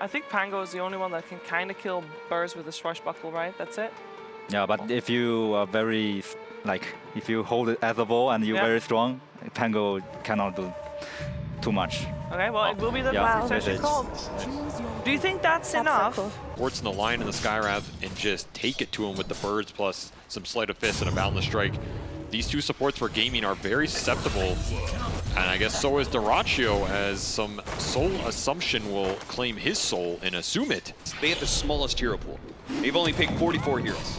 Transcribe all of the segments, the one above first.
I think Pango is the only one that can kind of kill birds with a swashbuckle, right? That's it? Yeah, but if you are very, if you hold it as a ball and you're very strong, Pango cannot do too much. Okay, well, it will be the session called. Do you think that's enough? So cool. Warts in the line in the Skywrath and just take it to him with the birds plus some Sleight of Fist and a Boundless Strike. These two supports for Gaiming are very susceptible, and I guess so is dyrachyo, as some Soul Assumption will claim his soul and assume it. They have the smallest hero pool. They've only picked 44 heroes.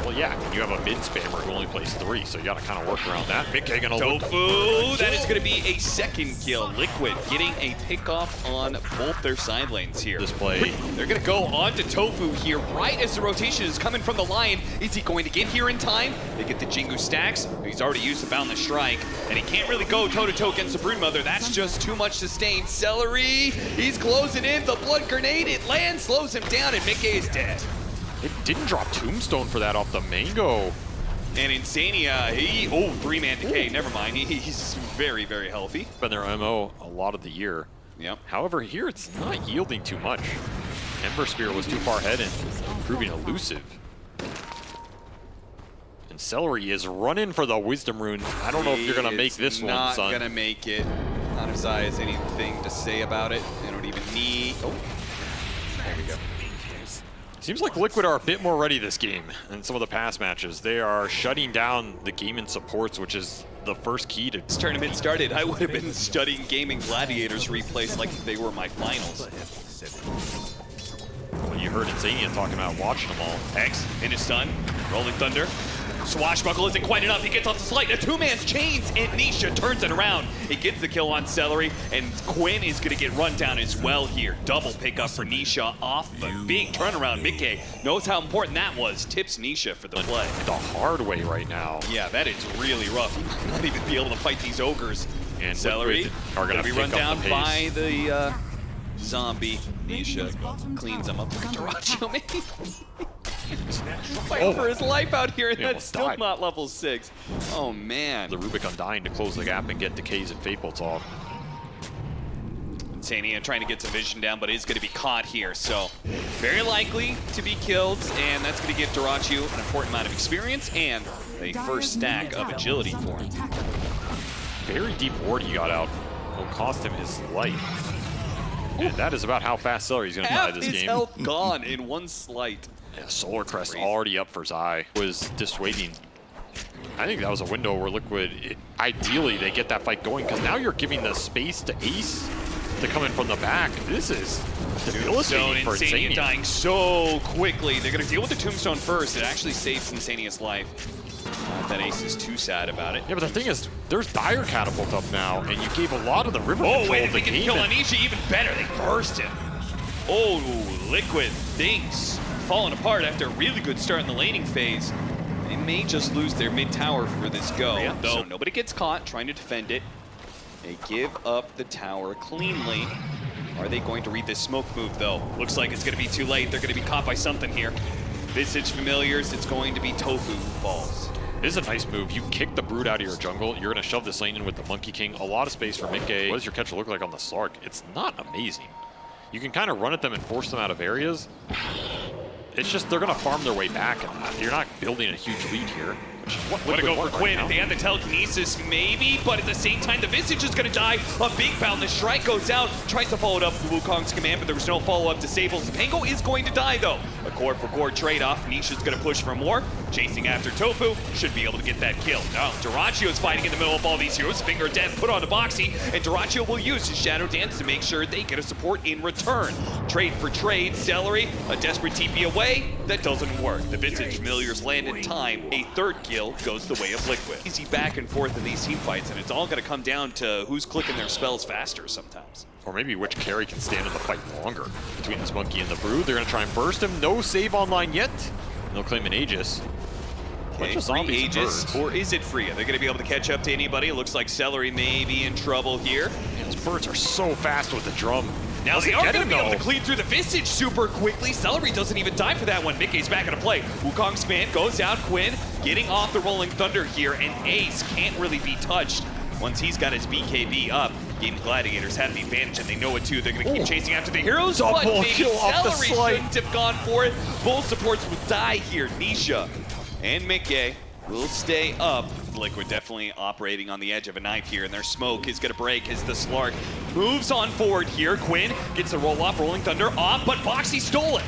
Well, yeah, you have a mid spammer who only plays 3, so you gotta kind of work around that. miCKe gonna tOfu, that is gonna be a second kill. Liquid getting a pickoff on both their side lanes here. Display. They're gonna go on to tOfu here right as the rotation is coming from the Lion. Is he going to get here in time? They get the Jingu stacks. He's already used the Boundless Strike, and he can't really go toe-to-toe against the Broodmother. That's just too much sustain. Seleri, he's closing in. The Blood Grenade, it lands, slows him down, and miCKe is dead. It didn't drop Tombstone for that off the Mango. And Insania, he, 3-man decay, never mind. He's very, very healthy. Been their MO a lot of the year. Yep. However, here it's not yielding too much. Ember Spear was too far ahead and proving elusive. And Seleri is running for the Wisdom Rune. I don't know if you're gonna make this one, son. Not gonna make it. Not as I has anything to say about it. They don't even need, there we go. Seems like Liquid are a bit more ready this game than some of the past matches. They are shutting down the Gaimin supports, which is the first key to this tournament started. I would have been studying Gaiming Gladiators replays like they were my finals. Well, you heard Insania talking about watching them all. X in his stun, Rolling Thunder. Swashbuckle isn't quite enough. He gets off the Sleight. A two-man's chains, and Nisha turns it around. He gets the kill on Seleri, and Quinn is going to get run down as well here. Double pickup for Nisha off the big turnaround. miCKe knows how important that was. Tips Nisha for the play. The hard way right now. Yeah, that is really rough. He might not even be able to fight these ogres. And Seleri are going to be run down by the zombie. Nisha cleans him up for dyrachyo, maybe. Fighting for his life out here, and that's still not level 6. Oh, man. The Rubik Undying to close the gap and get decays and fate bolts off. Insania trying to get some vision down, but is going to be caught here. So, very likely to be killed, and that's going to give dyrachyo an important amount of experience and a first stack of agility for him. Very deep ward he got out. Will cost him his life. And that is about how fast Celeri's going to die this game. Half his health gone in one slight. Yeah, Solar Crest already up for Zai. Was dissuading. I think that was a window where Liquid, ideally they get that fight going, because now you're giving the space to Ace to come in from the back. This is debilitating for Insania. Dying so quickly. They're going to deal with the Tombstone first. It actually saves Insania's life. That Ace is too sad about it. Yeah, but the thing is, there's Dire Catapult up now, and you gave a lot of the river control wait, to we can kill Anisha even better. They burst him. Oh, Liquid, things falling apart after a really good start in the laning phase. They may just lose their mid tower for this go, though nobody gets caught trying to defend it. They give up the tower cleanly. Are they going to read this smoke move, though? Looks like it's going to be too late. They're going to be caught by something here. Visage Familiars, it's going to be tOfu who falls. This is a nice move. You kick the Brood out of your jungle. You're going to shove this lane in with the Monkey King. A lot of space for miCKe. What does your catcher look like on the Slark? It's not amazing. You can kind of run at them and force them out of areas. It's just they're going to farm their way back, and you're not building a huge lead here. What to go for Quinn. They have the telekinesis, maybe, but at the same time, the Visage is going to die. A big Boundless Strike goes out, tries to follow it up with Wukong's command, but there was no follow-up disables. Pango is going to die, though. A core-for-core trade-off. Nisha's going to push for more. Chasing after tOfu, should be able to get that kill. Now, dyrachyo is fighting in the middle of all these heroes. Finger of Death put on to Boxi, and dyrachyo will use his Shadow Dance to make sure they get a support in return. Trade for trade, Seleri, a desperate TP away. That doesn't work. The Visage Familiars land in time. A third kill goes the way of Liquid. Easy back and forth in these team fights, and it's all going to come down to who's clicking their spells faster sometimes. Or maybe which carry can stand in the fight longer. Between this Monkey and the Brood, they're going to try and burst him. No save online yet. And they'll claim an Aegis. Okay, free Aegis, or is it free? Are they going to be able to catch up to anybody? It looks like Seleri may be in trouble here. Man, those birds are so fast with the drum. Now they are going to be able to clean through the Visage super quickly. Seleri doesn't even die for that one. miCKe's back into play. Wukong's command goes out. Quinn getting off the Rolling Thunder here, and Ace can't really be touched once he's got his BKB up. Gaiming Gladiators have the advantage, and they know it too. They're going to keep chasing after the heroes, Double but maybe kill off the Seleri slight. shouldn't have gone for it. Both supports will die here. Nisha and miCKe will stay up. Liquid definitely operating on the edge of a knife here, and their smoke is going to break as the Slark moves on forward here. Quinn gets the roll off, Rolling Thunder off, but Boxi stole it.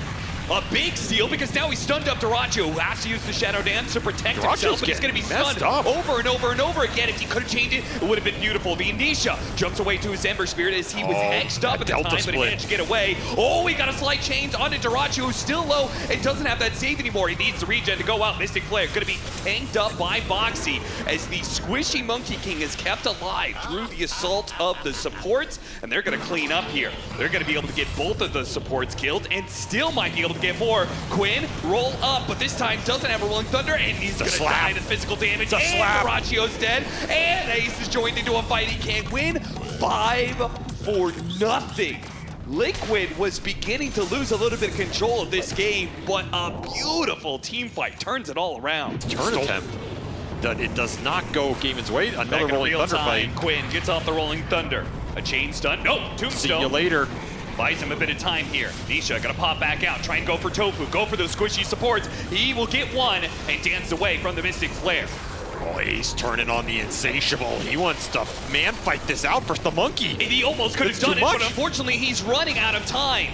A big steal because now he's stunned up dyrachyo, who has to use the Shadow Dance to protect himself, but he's going to be stunned over and over and over again. If he could have changed it, it would have been beautiful. Nisha jumps away to his Ember Spirit as he was hexed up at the time, but he managed to get away. Oh, he got a slight change onto dyrachyo, who's still low and doesn't have that save anymore. He needs the regen to go out. Mystic Flare going to be tanked up by Boxi as the squishy Monkey King is kept alive through the assault of the supports, and they're going to clean up here. They're going to be able to get both of the supports killed and still might be able to get more. Quinn, roll up, but this time doesn't have a Rolling Thunder, and he's going to die to physical damage. And dyrachyo's dead, and Ace is joined into a fight. He can't win. 5-0. Liquid was beginning to lose a little bit of control of this game, but a beautiful team fight turns it all around. Turn attempt. It does not go Gaimin's way. Another Rolling Thunder fight. Quinn gets off the Rolling Thunder. A chain stun. Nope, Tombstone. See you later. Buys him a bit of time here. Nisha gonna pop back out, try and go for tOfu, go for those squishy supports. He will get one and dance away from the Mystic Flare. Oh, he's turning on the Insatiable. He wants to man fight this out for the monkey. And he almost could have done it, but unfortunately he's running out of time.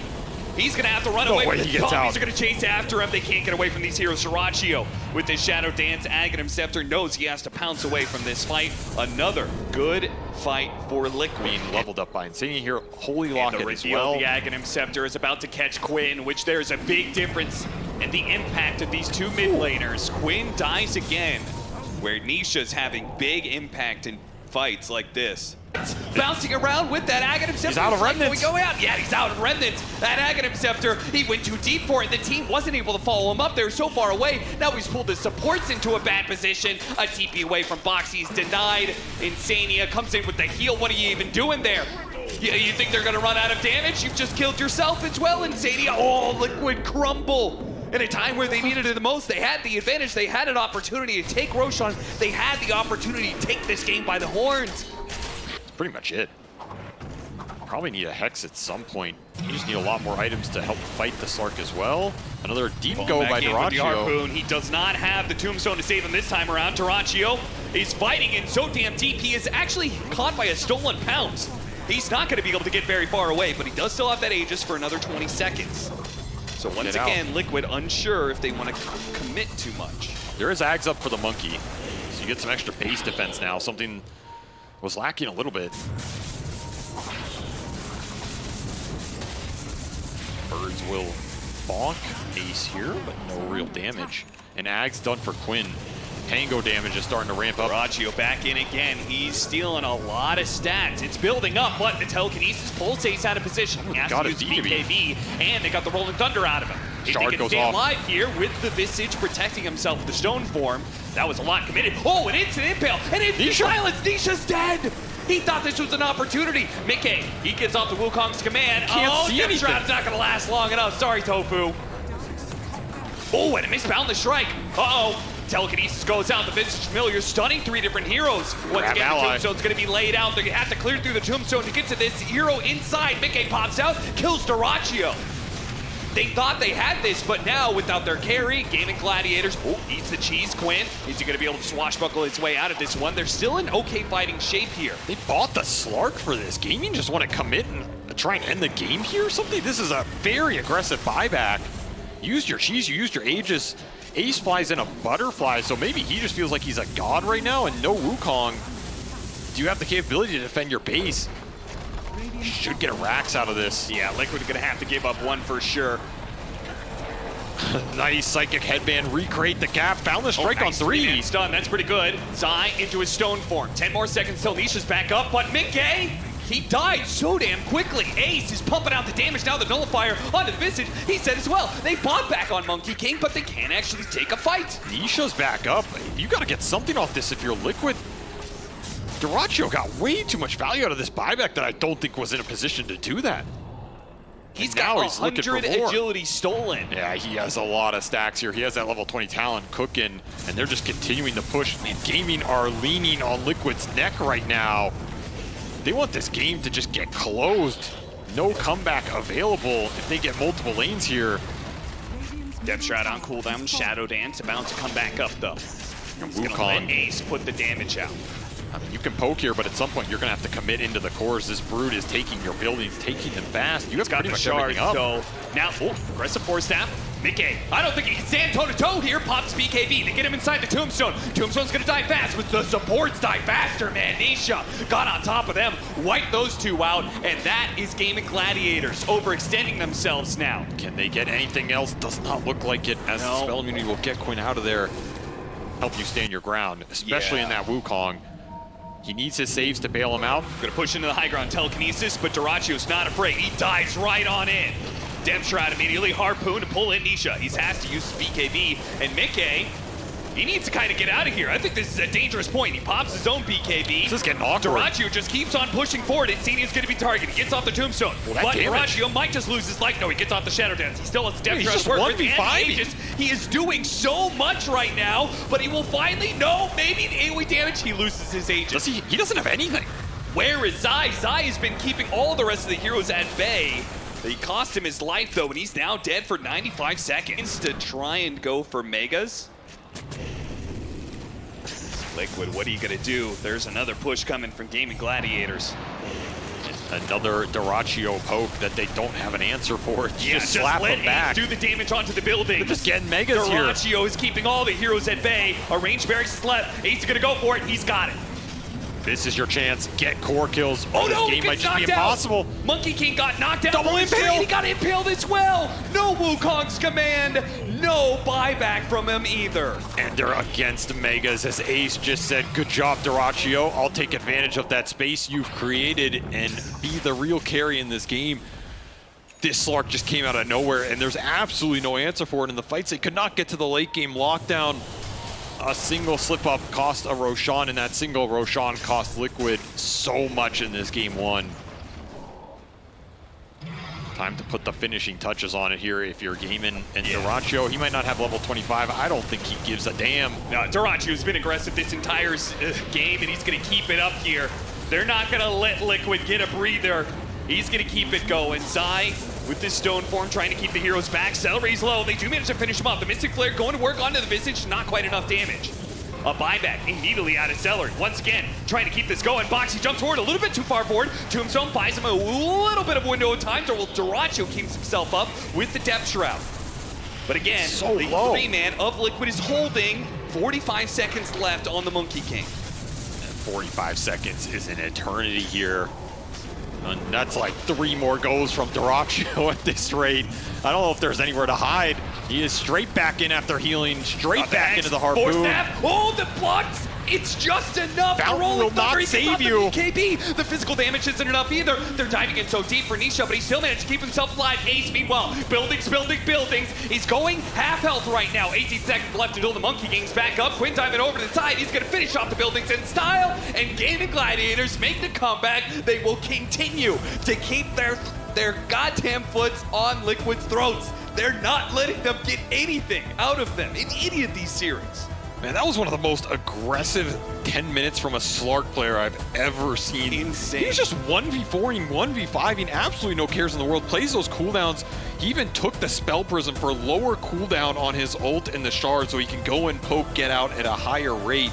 He's gonna have to run away. He gets out. Zombies are gonna chase after him. They can't get away from these heroes. dyrachyo with his Shadow Dance. Aghanim Scepter knows he has to pounce away from this fight. Another good fight for Liquid. Being leveled up by Insania here. Holy Locket as well. The Aghanim Scepter is about to catch Quinn, which there's a big difference in the impact of these two mid laners. Quinn dies again, where Nisha's having big impact in fights like this. Bouncing around with that Aghanim Scepter. He's out of Remnants. We go out. Yeah, he's out of Remnants. That Aghanim Scepter, he went too deep for it. The team wasn't able to follow him up. They were so far away. Now he's pulled his supports into a bad position. A TP away from Boxi. He's denied. Insania comes in with the heal. What are you even doing there? You think they're going to run out of damage? You've just killed yourself as well, Insania. Oh, Liquid crumble. In a time where they needed it the most, they had the advantage. They had an opportunity to take Roshan. They had the opportunity to take this game by the horns. Pretty much it. Probably need a Hex at some point. You just need a lot more items to help fight the Slark as well. Another deep go by dyrachyo. He does not have the Tombstone to save him this time around. dyrachyo is fighting in so damn deep. He is actually caught by a stolen pounce. He's not going to be able to get very far away, but he does still have that Aegis for another 20 seconds. So once again, Liquid unsure if they want to commit too much. There is Ags up for the Monkey, so you get some extra base defense now. Something was lacking a little bit. Birds will bonk Ace here, but no real damage. And Ag's done for Quinn. Tango damage is starting to ramp up. dyrachyo back in again. He's stealing a lot of stats. It's building up, but the telekinesis pulls Ace out of position. He has to use BKB, and they got the Rolling Thunder out of him. If he can stay alive here with the Visage protecting himself with the stone form, that was a lot committed. Oh, an instant impale, and instant silence. Nisha's dead. He thought this was an opportunity. miCKe, he gets off the Wukong's command. Can't see anything. Shroud's not going to last long enough. Sorry, tOfu. Oh, and a misboundless strike. Uh-oh. Telekinesis goes out. The Visage Familiar stunning 3 different heroes. Once again, the Tombstone's going to be laid out. They're going to have to clear through the Tombstone to get to this hero inside. miCKe pops out, kills dyrachyo. They thought they had this, but now without their carry, Gaiming Gladiators, eats the cheese. Quinn, is he going to be able to swashbuckle his way out of this one? They're still in okay fighting shape here. They bought the Slark for this. Gaiming just want to commit and try and end the game here or something? This is a very aggressive buyback. Used your cheese, you used your Aegis. Ace flies in a butterfly, so maybe he just feels like he's a god right now, and no Wukong. Do you have the capability to defend your base? You should get a Rax out of this. Yeah, Liquid gonna have to give up one for sure. Nice Psychic Headband, recreate the gap, found the strike on 3. Stun, that's pretty good. Zai into his stone form. 10 more seconds till Nisha's back up, but miCKe, he died so damn quickly. Ace is pumping out the damage now. The nullifier onto the Visage. He said as well, they bought back on Monkey King, but they can't actually take a fight. Nisha's back up. You gotta get something off this if you're Liquid. dyrachyo got way too much value out of this buyback that I don't think was in a position to do that. He's got 100 agility stolen. Yeah, he has a lot of stacks here. He has that level 20 talent cooking, and they're just continuing to push. And Gaiming are leaning on Liquid's neck right now. They want this game to just get closed. No comeback available if they get multiple lanes here. Depth Shroud on cooldown, Shadow Dance about to come back up though. He's gonna let Ace put the damage out. I mean, you can poke here, but at some point you're gonna have to commit into the cores. This Brood is taking your buildings, taking them fast. You have got pretty the much shard, everything up. so now, aggressive force snap. miCKe, I don't think he can stand toe-to-toe here. Pops BKB to get him inside the Tombstone. Tombstone's gonna die fast, but the supports die faster, man. Nisha got on top of them, wiped those two out, and that is Gaiming Gladiators overextending themselves now. Can they get anything else? Does not look like it, as the spell immunity will get Quinn out of there. Help you stand your ground, especially in that Wukong. He needs his saves to bail him out. Gonna push into the high ground telekinesis, but dyrachyo's not afraid. He dives right on in. Depth Shroud immediately harpoon to pull in Nisha. He has to use BKB, and miCKe, he needs to kind of get out of here. I think this is a dangerous point. He pops his own BKB. This is getting awkward. Dyrachyo just keeps on pushing forward. Insania's going to be targeted. He gets off the Tombstone. But Dyrachyo might just lose his life. No, he gets off the Shadow Dance. He still has Depth Shroud. He's just 1v5. He is doing so much right now, but he will finally, no, maybe the AoE damage. He loses his Aegis. He doesn't have anything. Where is Zai? Zai has been keeping all the rest of the heroes at bay. He cost him his life, though, and he's now dead for 95 seconds to try and go for Megas. Liquid, what are you going to do? There's another push coming from Gaiming Gladiators. Another dyrachyo poke that they don't have an answer for. Just slap let him back. do the damage onto the building. They're just getting Megas here. Dyrachyo is keeping all the heroes at bay. A range barracks is left. Ace is going to go for it. He's got it. This is your chance. Get core kills. Oh no, this game might just be impossible. miCKe got knocked out. Double impale. He got impaled as well. No Wukong's command. No buyback from him either. And they're against Megas, as Ace just said, good job, dyrachyo. I'll take advantage of that space you've created and be the real carry in this game. This Slark just came out of nowhere, and there's absolutely no answer for it in the fights. They could not get to the late game lockdown. A single slip-up cost a Roshan, and that single Roshan cost Liquid so much in this game one. Time to put the finishing touches on it here if you're Gaimin and dyrachyo. He might not have level 25. I don't think he gives a damn. No, dyrachyo's been aggressive this entire game, and he's going to keep it up here. They're not going to let Liquid get a breather. He's going to keep it going. Zai with this stone form trying to keep the heroes back. Celeri's low. They do manage to finish him up. The Mystic Flare going to work onto the Visage. Not quite enough damage. A buyback immediately out of Seleri. Once again, trying to keep this going. Boxi jumps forward a little bit too far forward. Tombstone buys him a little bit of window of time. So dyrachyo keeps himself up with the Depth Shroud. But again, the three-man of Liquid is holding. 45 seconds left on the miCKe. 45 seconds is an eternity here. And that's like 3 more goes from dyrachyo at this rate. I don't know if there's anywhere to hide. He is straight back in after healing, straight back into the harpoon. Force snap. Oh, the blocks! It's just enough. Fountain will not save you. BKB. The physical damage isn't enough either. They're diving in so deep for Nisha, but he still managed to keep himself alive. Ace, meanwhile, buildings. He's going half health right now. 18 seconds left until the miCKe back up. Quinn diving over to the side. He's going to finish off the buildings in style. And Gaiming Gladiators make the comeback. They will continue to keep their goddamn foots on Liquid's throats. They're not letting them get anything out of them in any of these series. Man, that was one of the most aggressive 10 minutes from a Slark player I've ever seen. Insane. He was just 1v4ing, 1v5ing, absolutely no cares in the world. Plays those cooldowns. He even took the Spell Prism for lower cooldown on his ult and the shard so he can go and poke, get out at a higher rate.